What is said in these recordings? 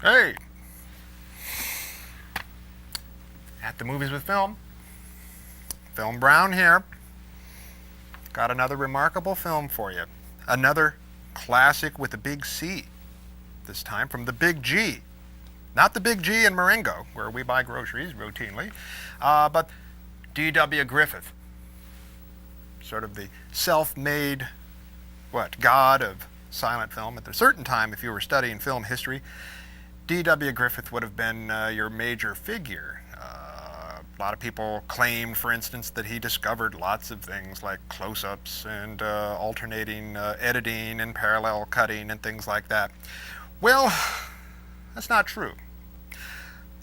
Hey, at the movies with film. Film Brown here. Got another remarkable film for you. Another classic with a big C. This time from the Big G. Not the Big G in Marengo, where we buy groceries routinely, but D.W. Griffith. Sort of the self-made, god of silent film. At a certain time, if you were studying film history, D.W. Griffith would have been your major figure. A lot of people claimed, for instance, that he discovered lots of things like close-ups and alternating editing and parallel cutting and things like that. Well, that's not true.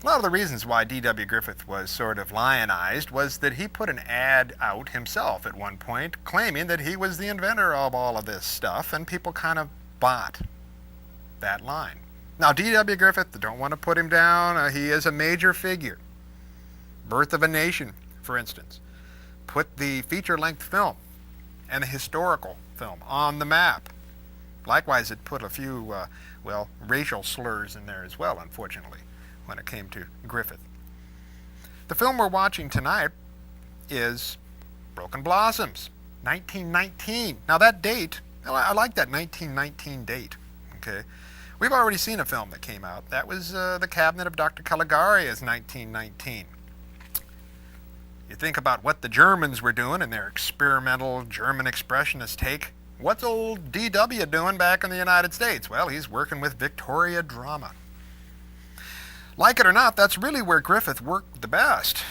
A lot of the reasons why D.W. Griffith was sort of lionized was that he put an ad out himself at one point claiming that he was the inventor of all of this stuff, and people kind of bought that line. Now, D.W. Griffith, don't want to put him down. He is a major figure. Birth of a Nation, for instance, put the feature-length film and the historical film on the map. Likewise, it put a few, racial slurs in there as well, unfortunately, when it came to Griffith. The film we're watching tonight is Broken Blossoms, 1919. Now that date, I like that 1919 date, okay? We've already seen a film that came out. That was The Cabinet of Dr. Caligari as 1919. You think about what the Germans were doing in their experimental German expressionist take. What's old D.W. doing back in the United States? Well, he's working with Victoria drama. Like it or not, that's really where Griffith worked the best.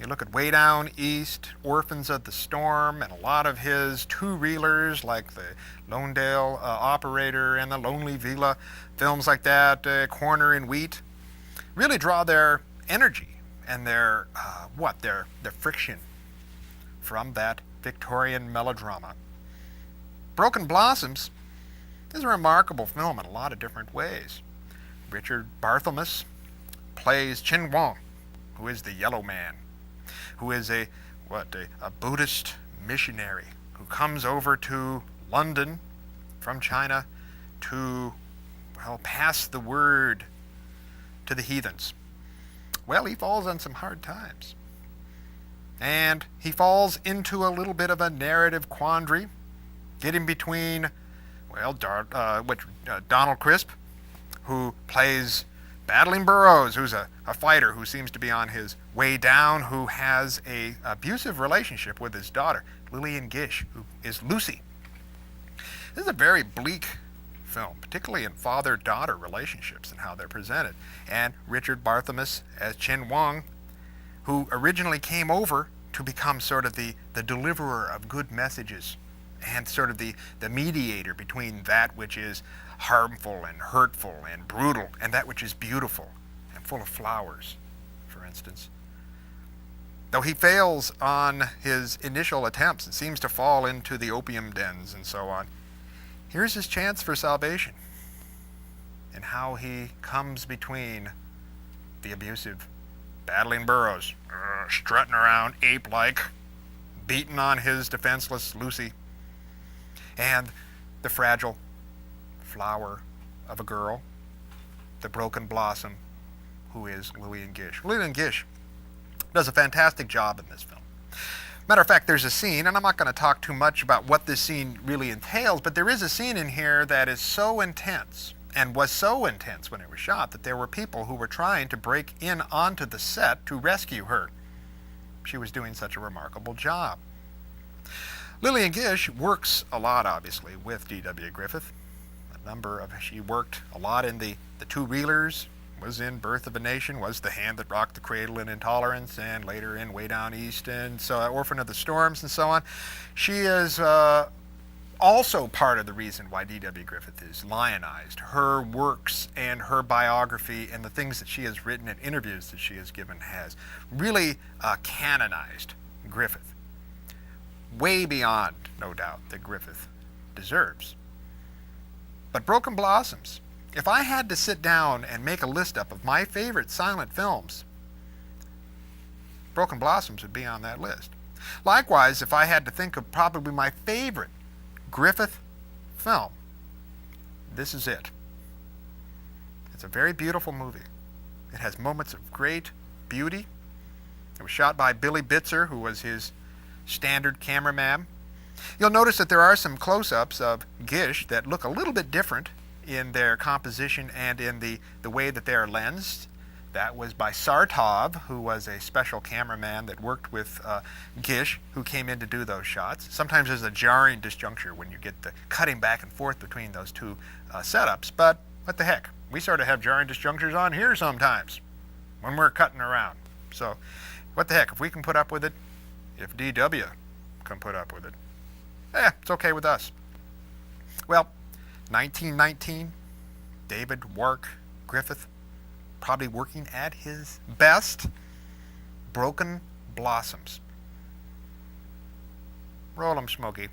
You look at Way Down East, Orphans of the Storm, and a lot of his two-reelers like the Lonedale Operator and the Lonely Villa, films like that, Corner in Wheat, really draw their energy and their friction from that Victorian melodrama. Broken Blossoms is a remarkable film in a lot of different ways. Richard Barthelmess plays Chin Wong, who is the Yellow Man, who is a Buddhist missionary who comes over to London from China to, pass the word to the heathens. Well, he falls on some hard times. And he falls into a little bit of a narrative quandary, getting between, Donald Crisp, who plays Battling Burrows, who's a fighter who seems to be on his way down, who has an abusive relationship with his daughter, Lillian Gish, who is Lucy. This is a very bleak film, particularly in father-daughter relationships and how they're presented. And Richard Barthelmess as Chin Wong, who originally came over to become sort of the deliverer of good messages and sort of the mediator between that which is harmful and hurtful and brutal and that which is beautiful and full of flowers, for instance. Though he fails on his initial attempts and seems to fall into the opium dens and so on, here's his chance for salvation and how he comes between the abusive Battling Burrows, strutting around ape-like, beating on his defenseless Lucy, and the fragile flower of a girl, the broken blossom, who is Lillian Gish. Lillian Gish does a fantastic job in this film. Matter of fact, there's a scene, and I'm not going to talk too much about what this scene really entails, but there is a scene in here that is so intense, and was so intense when it was shot, that there were people who were trying to break in onto the set to rescue her. She was doing such a remarkable job. Lillian Gish works a lot, obviously, with D.W. Griffith. She worked a lot in the two-reelers, was in Birth of a Nation, was the hand that rocked the cradle in Intolerance, and later in Way Down East, and so Orphan of the Storms, and so on. She is also part of the reason why D.W. Griffith is lionized. Her works and her biography and the things that she has written and interviews that she has given has really canonized Griffith. Way beyond, no doubt, that Griffith deserves. But Broken Blossoms, if I had to sit down and make a list up of my favorite silent films, Broken Blossoms would be on that list. Likewise, if I had to think of probably my favorite Griffith film, this is it. It's a very beautiful movie. It has moments of great beauty. It was shot by Billy Bitzer, who was his standard cameraman. You'll notice that there are some close-ups of Gish that look a little bit different in their composition and in the way that they are lensed. That was by Sartov, who was a special cameraman that worked with Gish, who came in to do those shots. Sometimes there's a jarring disjuncture when you get the cutting back and forth between those two setups, but what the heck? We sort of have jarring disjunctures on here sometimes when we're cutting around. So what the heck? If we can put up with it, if DW can put up with it, it's okay with us. Well, 1919, David Wark Griffith, probably working at his best. Broken Blossoms. Roll 'em, Smokey.